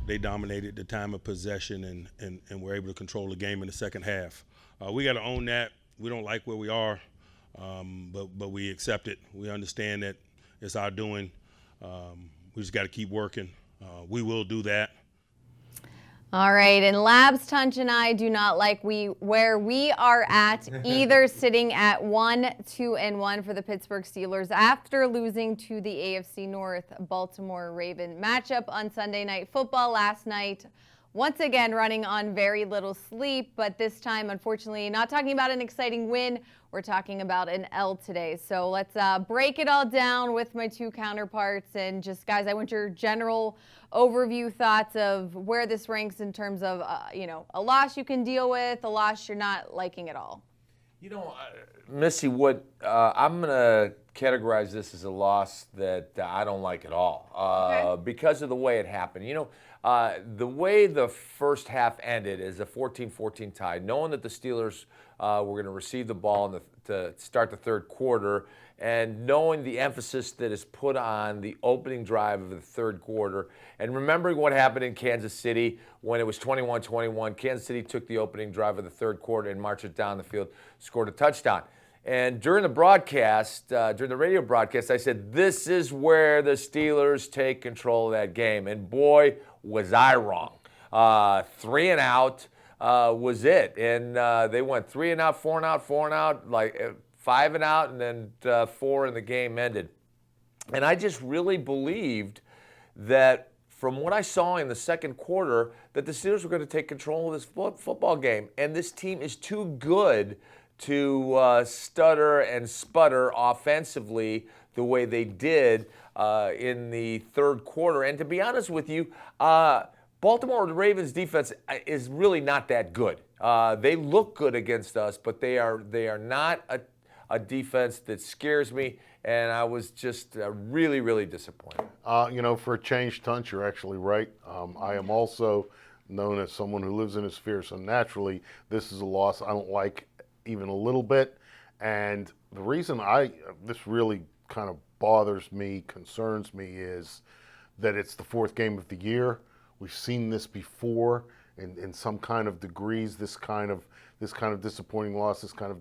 they dominated the time of possession and were able to control the game in the second half. We got to own that. We don't like where we are, but we accept it. We understand that it's our doing. We just got to keep working. We will do that. All right, and Labs, Tunch, and I do not like where we are at either, sitting at 1-2-1 for the Pittsburgh Steelers after losing to the AFC North Baltimore Ravens matchup on Sunday Night Football last night. Once again, running on very little sleep, but this time, unfortunately, not talking about an exciting win. We're talking about an L today. So let's break it all down with my two counterparts. And just, guys, I want your general overview thoughts of where this ranks in terms of, a loss you can deal with, a loss you're not liking at all. Missi, I'm going to categorize this as a loss that I don't like at all because of the way it happened. The way the first half ended is a 14-14 tie, knowing that the Steelers were going to receive the ball to start the third quarter, and knowing the emphasis that is put on the opening drive of the third quarter, and remembering what happened in Kansas City when it was 21-21. Kansas City took the opening drive of the third quarter and marched it down the field, scored a touchdown. And during the broadcast, during the radio broadcast, I said, this is where the Steelers take control of that game. And boy, was I wrong. 3 and out was it. And they went 3 and out, 4 and out, 4 and out, like 5 and out, and then 4, and the game ended. And I just really believed that from what I saw in the second quarter, that the Steelers were going to take control of this football game. And this team is too good to stutter and sputter offensively the way they did in the third quarter. And to be honest with you, Baltimore Ravens defense is really not that good. They look good against us, but they are not a defense that scares me, and I was just really, really disappointed. For a change, Tunch, you're actually right. I am also known as someone who lives in a sphere, so naturally this is a loss I don't like even a little bit. And the reason this really kind of bothers me, concerns me, is that it's the fourth game of the year. We've seen this before in some kind of degrees, this kind of disappointing loss, this kind of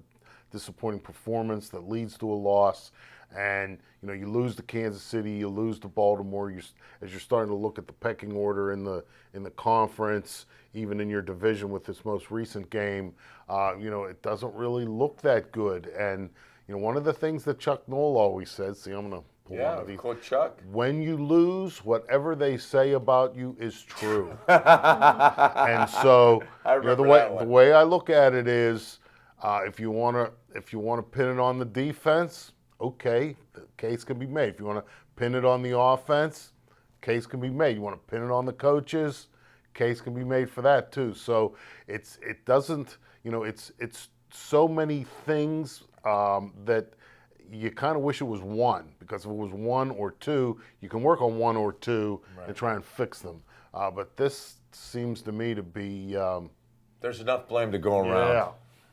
disappointing performance that leads to a loss. And you lose to Kansas City, you lose to Baltimore. As you're starting to look at the pecking order in the conference, even in your division with this most recent game, it doesn't really look that good. And one of the things that Chuck Noll always says, I'm going to pull one of these. Coach Chuck. When you lose, whatever they say about you is true. And so the way I look at it is, if you want to pin it on the defense, okay, the case can be made. If you want to pin it on the offense, case can be made. You want to pin it on the coaches, case can be made for that too. So it's so many things that you kind of wish it was one, because if it was 1 or 2, you can work on 1 or 2 and try and fix them. But this seems to me to be there's enough blame to go around.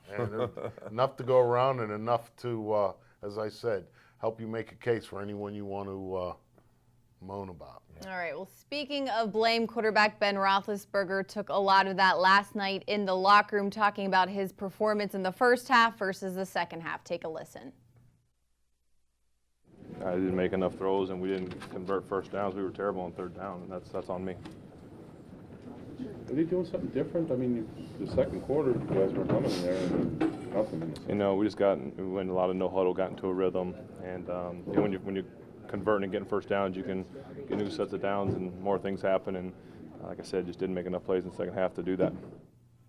Yeah, and enough to go around, and enough to, as I said, help you make a case for anyone you want to moan about. All right, well, speaking of blame, quarterback Ben Roethlisberger took a lot of that last night in the locker room, talking about his performance in the first half versus the second half. Take a listen. I didn't make enough throws, and we didn't convert first downs. We were terrible on third down, and that's on me. Are they doing something different? I mean, the second quarter, you guys were coming in there and nothing. We went a lot of no huddle, got into a rhythm, and when you're converting and getting first downs, you can get new sets of downs and more things happen. And like I said, just didn't make enough plays in the second half to do that.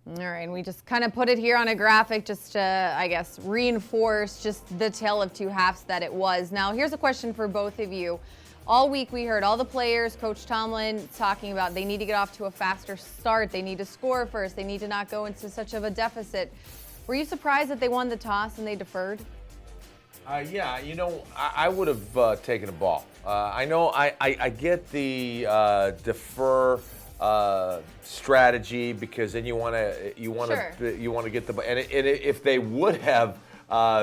All right, and we just kind of put it here on a graphic just to, I guess, reinforce just the tale of two halves that it was. Now, here's a question for both of you. All week we heard all the players, Coach Tomlin, talking about they need to get off to a faster start. They need to score first. They need to not go into such of a deficit. Were you surprised that they won the toss and they deferred? Yeah, I would have taken a ball. I know I get the defer strategy, because then you want to get the ball. And if they would have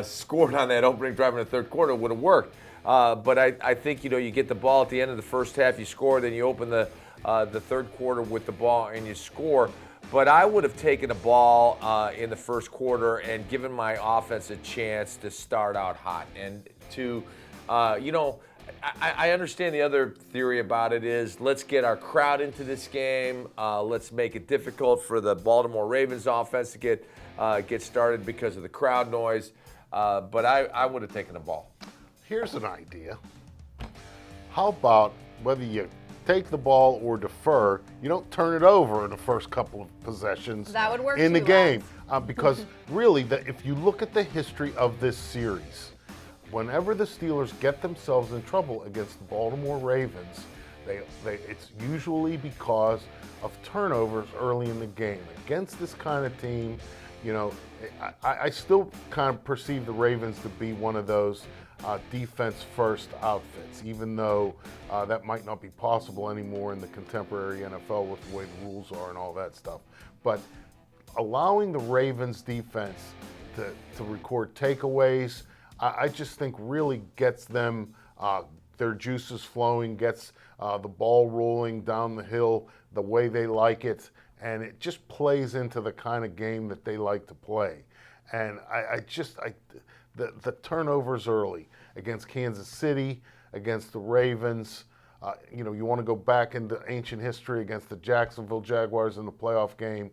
scored on that opening drive in the third quarter, it would have worked. But I think you get the ball at the end of the first half, you score, then you open the the third quarter with the ball and you score. But I would have taken a ball in the first quarter and given my offense a chance to start out hot and to, I understand the other theory about it is let's get our crowd into this game. Let's make it difficult for the Baltimore Ravens offense to get started because of the crowd noise. But I would have taken a ball. Here's an idea. How about whether you take the ball or defer, you don't turn it over in the first couple of possessions That would work in the too, game. Because really, if you look at the history of this series, whenever the Steelers get themselves in trouble against the Baltimore Ravens, it's usually because of turnovers early in the game. Against this kind of team, I still kind of perceive the Ravens to be one of those defense-first outfits, even though that might not be possible anymore in the contemporary NFL with the way the rules are and all that stuff. But allowing the Ravens defense to record takeaways, I just think really gets them their juices flowing, gets the ball rolling down the hill the way they like it, and it just plays into the kind of game that they like to play. And the turnovers early against Kansas City, against the Ravens, you want to go back into ancient history against the Jacksonville Jaguars in the playoff game.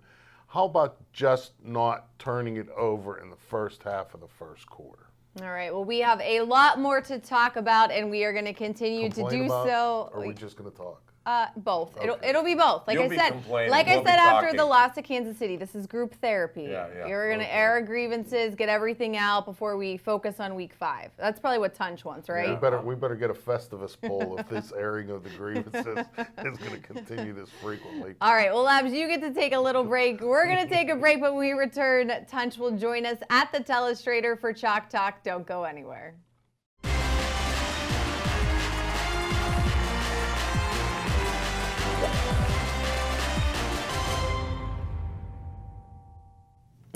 How about just not turning it over in the first half of the first quarter? All right. Well, we have a lot more to talk about, and we are going to continue to Complain do about, so. Or are we just going to talk? Both. Okay. It'll be both. Like You'll I be said, complaining, like I we'll said be after talking. the loss to Kansas City, this is group therapy. Yeah, You're gonna okay. air our grievances, get everything out before we focus on week 5. That's probably what Tunch wants, right? We better get a Festivus poll if this airing of the grievances is going to continue this frequently. All right. Well, Labs, you get to take a little break. We're gonna take a break, but when we return, Tunch will join us at the Telestrator for Chalk Talk. Don't go anywhere.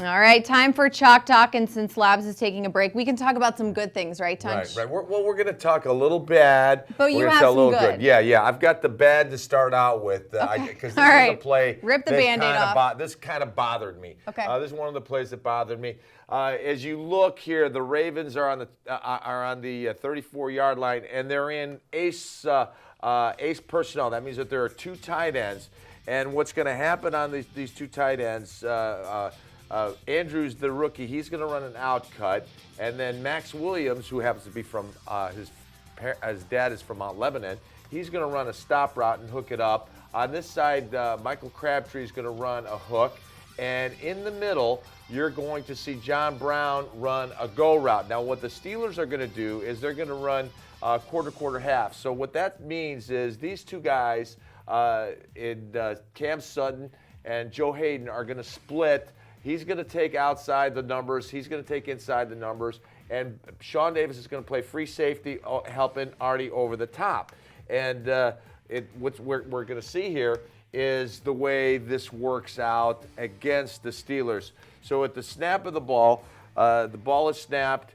All right, time for Chalk Talk, and since Labs is taking a break, we can talk about some good things, right, Tunch? Right. We're going to talk a little bad. But you we're gonna have tell some a little good. Yeah. I've got the bad to start out with because this All is right. a play. Rip the that Band-Aid kinda off. This kind of bothered me. Okay. This is one of the plays that bothered me. As you look here, the Ravens are on the 34-yard line, and they're in ace personnel. That means that there are 2 tight ends, and what's going to happen on these 2 tight ends? Andrews, the rookie, he's going to run an out cut, and then Max Williams, who happens to be from his dad is from Mount Lebanon, he's going to run a stop route and hook it up. On this side, Michael Crabtree is going to run a hook, and in the middle, you're going to see John Brown run a go route. Now, what the Steelers are going to do is they're going to run quarter, half. So what that means is these 2 guys, Cam Sutton and Joe Hayden, are going to split. He's going to take outside the numbers. He's going to take inside the numbers. And Sean Davis is going to play free safety, helping Artie over the top. And what we're going to see here is the way this works out against the Steelers. So at the snap of the ball is snapped.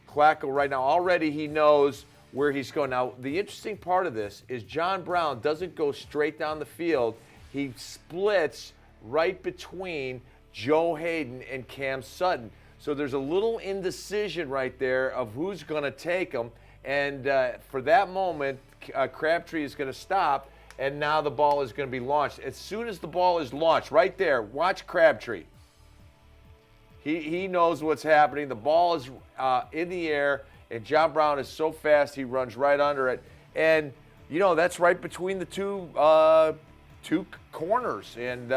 Clacko right now, already he knows where he's going. Now, the interesting part of this is John Brown doesn't go straight down the field. He splits right between Joe Hayden and Cam Sutton. So there's a little indecision right there of who's going to take him. And for that moment, Crabtree is going to stop, and now the ball is going to be launched. As soon as the ball is launched, right there, watch Crabtree. He knows what's happening. The ball is in the air, and John Brown is so fast he runs right under it. And, that's right between the two corners, and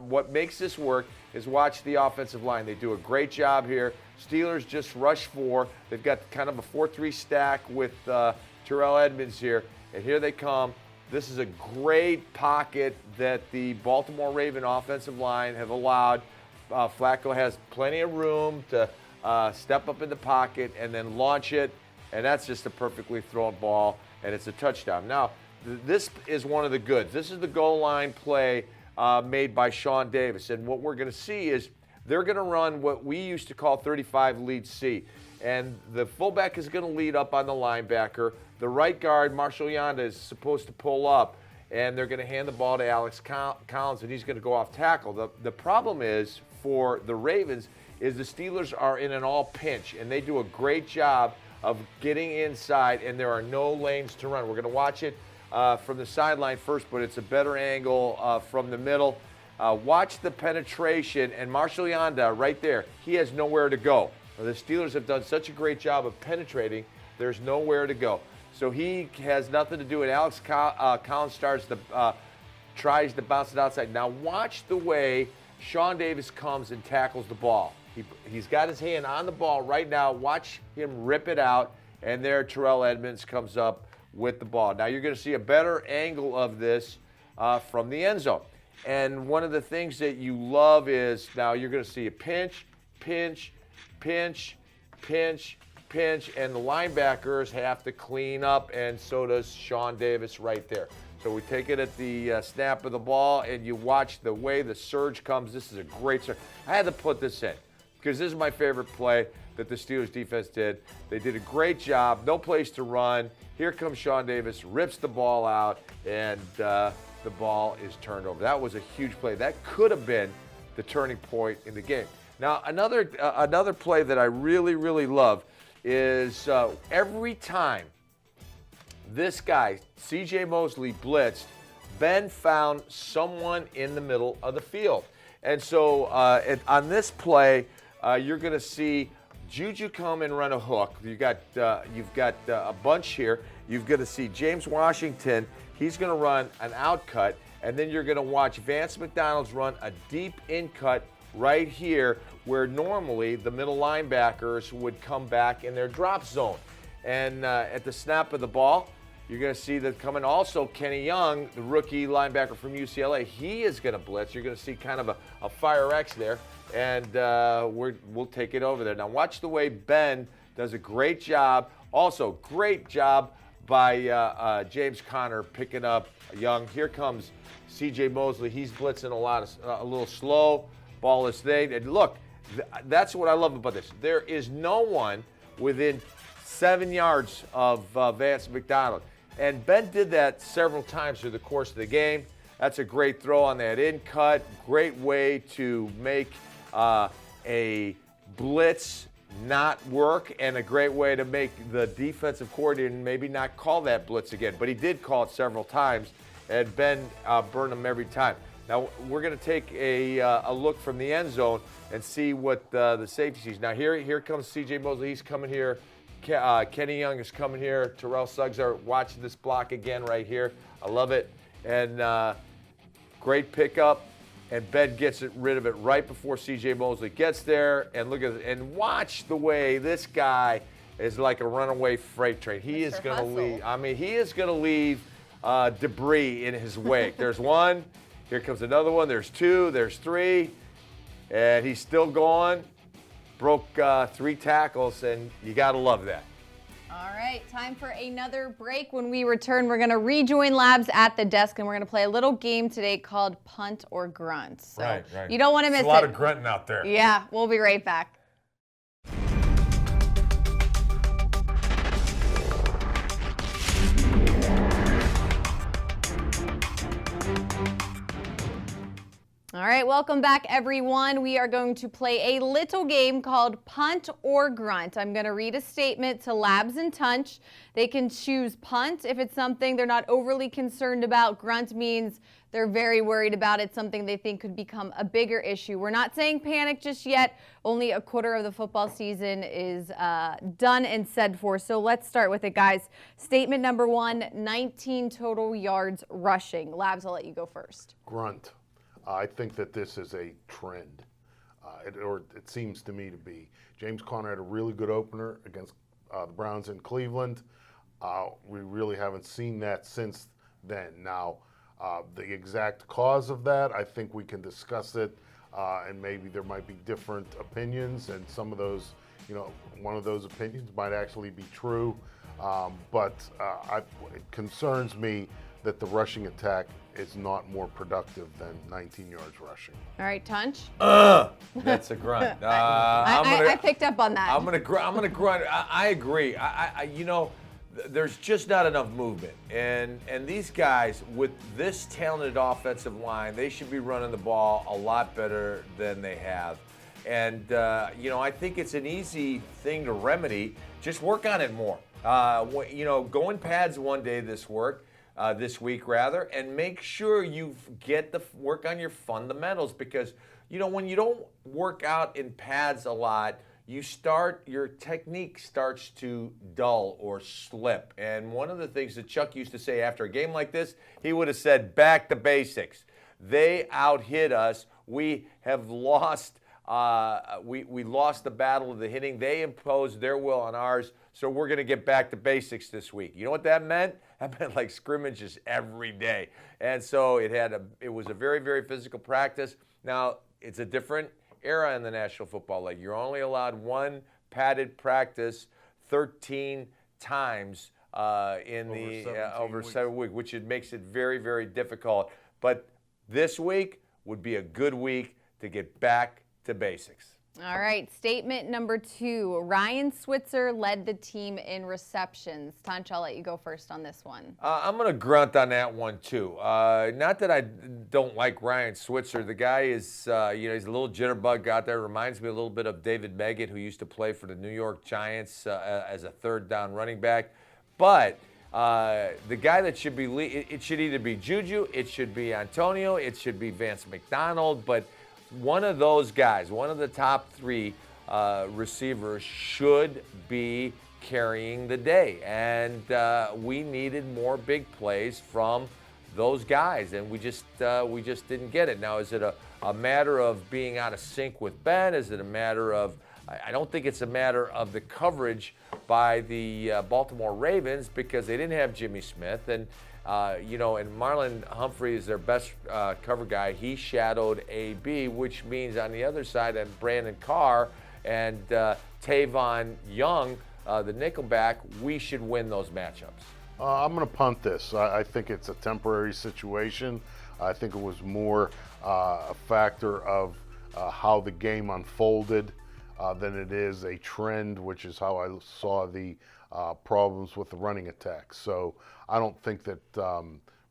what makes this work is watch the offensive line. They do a great job here. Steelers just rush 4. They've got kind of a 4-3 stack with Terrell Edmonds here, and here they come. This is a great pocket that the Baltimore Raven offensive line have allowed. Flacco has plenty of room to step up in the pocket and then launch it, and that's just a perfectly thrown ball, and it's a touchdown. Now, this is one of the goods. This is the goal line play made by Sean Davis. And what we're going to see is they're going to run what we used to call 35 lead C. And the fullback is going to lead up on the linebacker. The right guard, Marshall Yanda, is supposed to pull up. and they're going to hand the ball to Alex Collins, and he's going to go off tackle. The problem is for the Ravens is the Steelers are in an all pinch, and they do a great job of getting inside, and there are no lanes to run. We're going to watch it from the sideline first, but it's a better angle from the middle. Watch the penetration, and Marshall Yanda right there, he has nowhere to go. The Steelers have done such a great job of penetrating, there's nowhere to go. So he has nothing to do, and Alex Collins tries to bounce it outside. Now watch the way Sean Davis comes and tackles the ball. He's got his hand on the ball right now. Watch him rip it out, and there Terrell Edmunds comes up with the ball. Now you're going to see a better angle of this from the end zone. And one of the things that you love is now you're going to see a pinch, pinch, pinch, pinch, pinch, and the linebackers have to clean up, and so does Sean Davis right there. So we take it at the snap of the ball, and you watch the way the surge comes. This is a great surge. I had to put this in because this is my favorite play that the Steelers defense did. They did a great job, no place to run. Here comes Sean Davis, rips the ball out, and the ball is turned over. That was a huge play. That could have been the turning point in the game. Now, another play that I really, really love is every time this guy, C.J. Mosley, blitzed, Ben found someone in the middle of the field. And so on this play, you're going to see Juju come and run a hook. You've got a bunch here. You've got to see James Washington. He's going to run an out cut, and then you're going to watch Vance McDonald's run a deep in cut right here, where normally the middle linebackers would come back in their drop zone. And at the snap of the ball, you're going to see that coming. Also, Kenny Young, the rookie linebacker from UCLA, he is going to blitz. You're going to see kind of a Fire X there, and we'll take it over there. Now, watch the way Ben does a great job. Also, great job by James Conner picking up Young. Here comes C.J. Mosley. He's blitzing a little slow. Ball is there. And look, that's what I love about this. There is no one within 7 yards of Vance McDonald. And Ben did that several times through the course of the game. That's a great throw on that in cut. Great way to make a blitz not work, and a great way to make the defensive coordinator maybe not call that blitz again. But he did call it several times, and Ben burned him every time. Now we're going to take a look from the end zone and see what the safety sees. Now here comes C.J. Mosley. He's coming here. Kenny Young is coming here. Terrell Suggs are watching this block again right here. I love it. And great pickup. And Ben gets rid of it right before C.J. Mosley gets there. And look at it. And watch the way this guy is like a runaway freight train. He is going to leave. I mean, he is going to leave debris in his wake. There's one. Here comes another one. There's two. There's three. And he's still going. Broke 3 tackles, and you got to love that. All right, time for another break. When we return, we're going to rejoin Labs at the desk, and we're going to play a little game today called Punt or Grunt. So right. You don't want to miss it. There's a lot of grunting out there. Yeah, we'll be right back. All right, welcome back, everyone. We are going to play a little game called Punt or Grunt. I'm going to read a statement to Labs and Tunch. They can choose punt if it's something they're not overly concerned about. Grunt means they're very worried about it, something they think could become a bigger issue. We're not saying panic just yet. Only a quarter of the football season is done and said for. So let's start with it, guys. Statement number 1, 19 total yards rushing. Labs, I'll let you go first. Grunt. I think that this is a trend, it seems to me to be. James Conner had a really good opener against the Browns in Cleveland. We really haven't seen that since then. Now, the exact cause of that, I think we can discuss it, and maybe there might be different opinions, and some of those, one of those opinions might actually be true. But it concerns me that the rushing attack is not more productive than 19 yards rushing. All right, Tunch. That's a grunt. I picked up on that. I'm gonna grunt. I agree. there's just not enough movement. And these guys, with this talented offensive line, they should be running the ball a lot better than they have. And, I think it's an easy thing to remedy. Just work on it more. Go in pads one day this week, and make sure you work on your fundamentals, because, when you don't work out in pads a lot, your technique starts to dull or slip. And one of the things that Chuck used to say after a game like this, he would have said, back to basics. They out-hit us. We have lost. We lost the battle of the hitting. They imposed their will on ours, so we're going to get back to basics this week. You know what that meant? That meant like scrimmages every day. And so it was a very, very physical practice. Now, it's a different era in the National Football League. You're only allowed one padded practice 13 times over 7 weeks, which makes it very, very difficult. But this week would be a good week to get back to basics. All right, statement number 2. Ryan Switzer led the team in receptions. Tunch, I'll let you go first on this one. I'm going to grunt on that one, too. Not that I don't like Ryan Switzer. The guy is, he's a little jitterbug out there. Reminds me a little bit of David Meggett, who used to play for the New York Giants as a third down running back. But the guy that should be it should either be Juju, it should be Antonio, it should be Vance McDonald, but one of those guys, one of the top 3 receivers should be carrying the day. And we needed more big plays from those guys, and we just didn't get it. Now, is it a matter of being out of sync with Ben? Is it a matter of I don't think it's a matter of the coverage by the Baltimore Ravens, because they didn't have Jimmy Smith, and and Marlon Humphrey is their best cover guy. He shadowed AB, which means on the other side, and Brandon Carr and Tavon Young, the nickelback, we should win those matchups. I'm going to punt this. I think it's a temporary situation. I think it was more a factor of how the game unfolded than it is a trend, which is how I saw the problems with the running attack. So I don't think that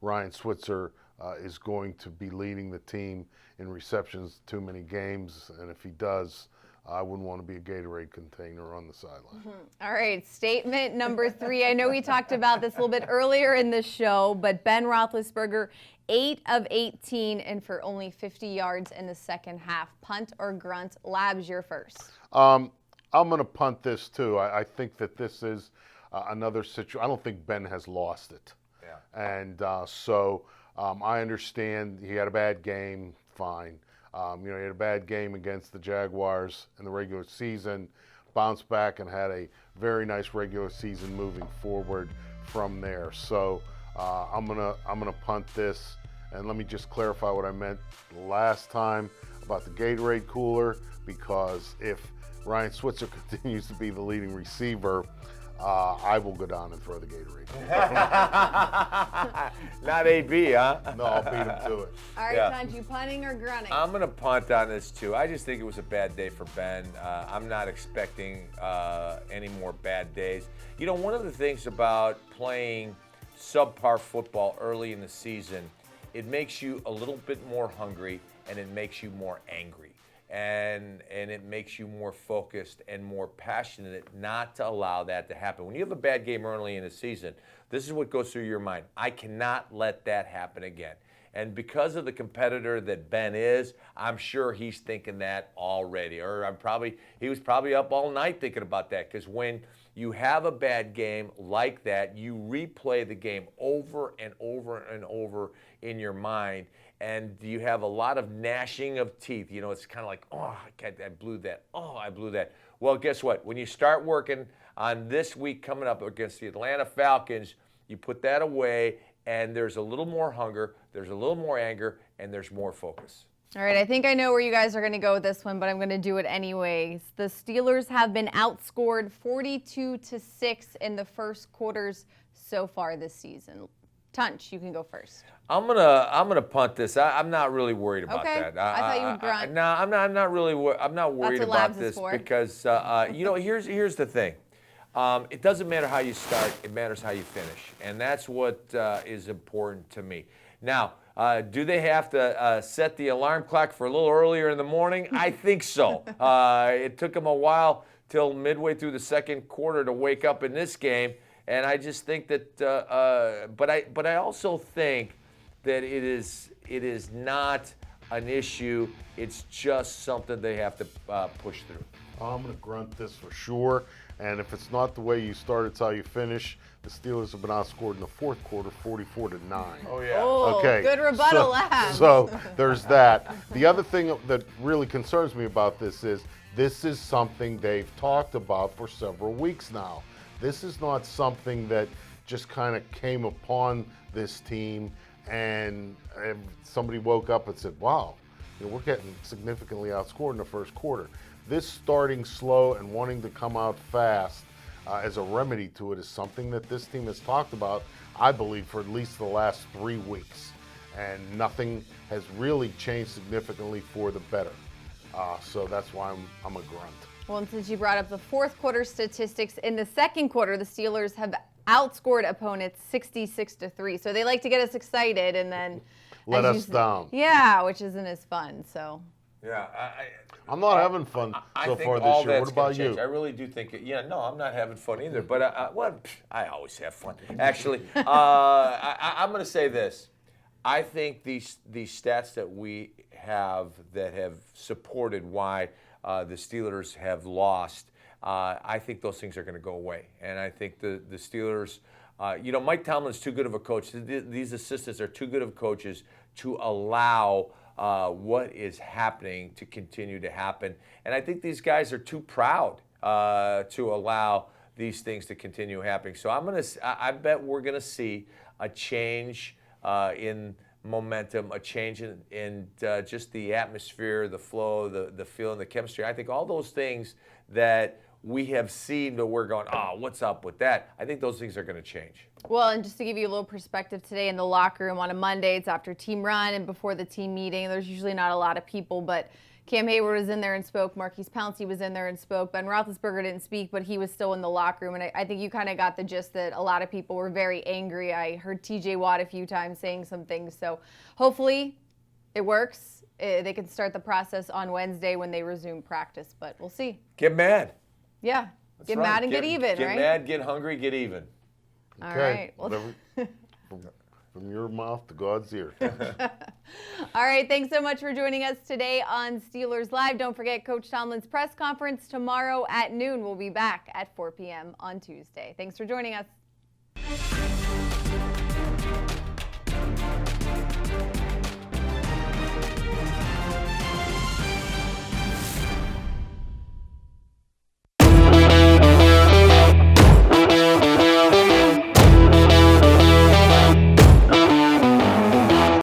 Ryan Switzer is going to be leading the team in receptions too many games, and if he does, I wouldn't want to be a Gatorade container on the sideline. All right, statement number 3. I know we talked about this a little bit earlier in the show, but Ben Roethlisberger, 8 of 18 and for only 50 yards in the second half. Punt or grunt? Labs, you're first. I'm going to punt this too. I think that this is another situation. I don't think Ben has lost it. Yeah. And so I understand he had a bad game, fine. He had a bad game against the Jaguars in the regular season, bounced back and had a very nice regular season moving forward from there. So I'm gonna punt this, and let me just clarify what I meant last time about the Gatorade cooler, because if Ryan Switzer continues to be the leading receiver, I will go down and throw the Gatorade. Not AB, huh? No, I'll beat him to it. All right, Tunch, you punting or grunting? I'm going to punt on this, too. I just think it was a bad day for Ben. I'm not expecting any more bad days. One of the things about playing subpar football early in the season, it makes you a little bit more hungry, and it makes you more angry. And it makes you more focused and more passionate not to allow that to happen. When you have a bad game early in the season, this is what goes through your mind. I cannot let that happen again. And because of the competitor that Ben is, I'm sure he's thinking that already. Or he was probably up all night thinking about that, because when you have a bad game like that, you replay the game over and over and over in your mind. And you have a lot of gnashing of teeth. It's kind of like, oh, I blew that. Oh, I blew that. Well, guess what? When you start working on this week coming up against the Atlanta Falcons, you put that away, and there's a little more hunger, there's a little more anger, and there's more focus. All right, I think I know where you guys are going to go with this one, but I'm going to do it anyways. The Steelers have been outscored 42-6 in the first quarters so far this season. Tunch, you can go first. I'm gonna punt this. I'm not really worried about that. I thought you would grunt. I'm not really. I'm not worried about this because here's the thing. It doesn't matter how you start, it matters how you finish. And that's what is important to me. Now, do they have to set the alarm clock for a little earlier in the morning? I think so. It took them a while till midway through the second quarter to wake up in this game. And I just think that, but I also think that it is not an issue. It's just something they have to push through. I'm going to grunt this for sure. And if it's not the way you start, it's how you finish. The Steelers have been outscored in the fourth quarter, 44-9. Oh yeah. Oh, Okay. good rebuttal, Lab. So there's that. The other thing that really concerns me about this is something they've talked about for several weeks now. This is not something that just kind of came upon this team and somebody woke up and said, wow, we're getting significantly outscored in the first quarter. This starting slow and wanting to come out fast as a remedy to it is something that this team has talked about, I believe, for at least the last 3 weeks. And nothing has really changed significantly for the better. So that's why I'm a grunt. Well, and since you brought up the fourth quarter statistics, in the second quarter, the Steelers have outscored opponents 66-3. So they like to get us excited and then Let us down. Yeah, which isn't as fun. So Yeah, I'm not having fun I so think far all this year. that's What about gonna change. you? I really do think I'm not having fun either. But I always have fun. Actually, I'm going to say this. I think these stats that we have that have supported why the Steelers have lost, I think those things are going to go away. And I think the Steelers, Mike Tomlin's too good of a coach. These assistants are too good of coaches to allow what is happening to continue to happen. And I think these guys are too proud to allow these things to continue happening. So I bet we're going to see a change in momentum, a change in just the atmosphere, the flow, the feel, and the chemistry. I think all those things that we have seen, but we're going, oh, what's up with that? I think those things are going to change. Well, and just to give you a little perspective, today in the locker room on a Monday, it's after team run and before the team meeting. There's usually not a lot of people, but Cam Hayward was in there and spoke. Marquise Pouncey was in there and spoke. BenRoethlisberger didn't speak, but he was still in the locker room. And I think you kind of got the gist that a lot of people were very angry. I heard TJ Watt a few times saying some things. So hopefully it works. They can start the process on Wednesday when they resume practice, but we'll see. Get mad. Yeah. That's get right. mad and get even, right? Get mad, get hungry, get even. All right. Well, From your mouth to God's ear. all right. Thanks so much for joining us today on Steelers Live. Don't forget Coach Tomlin's press conference tomorrow at noon. We'll be back at 4 p.m. on Tuesday. Thanks for joining us.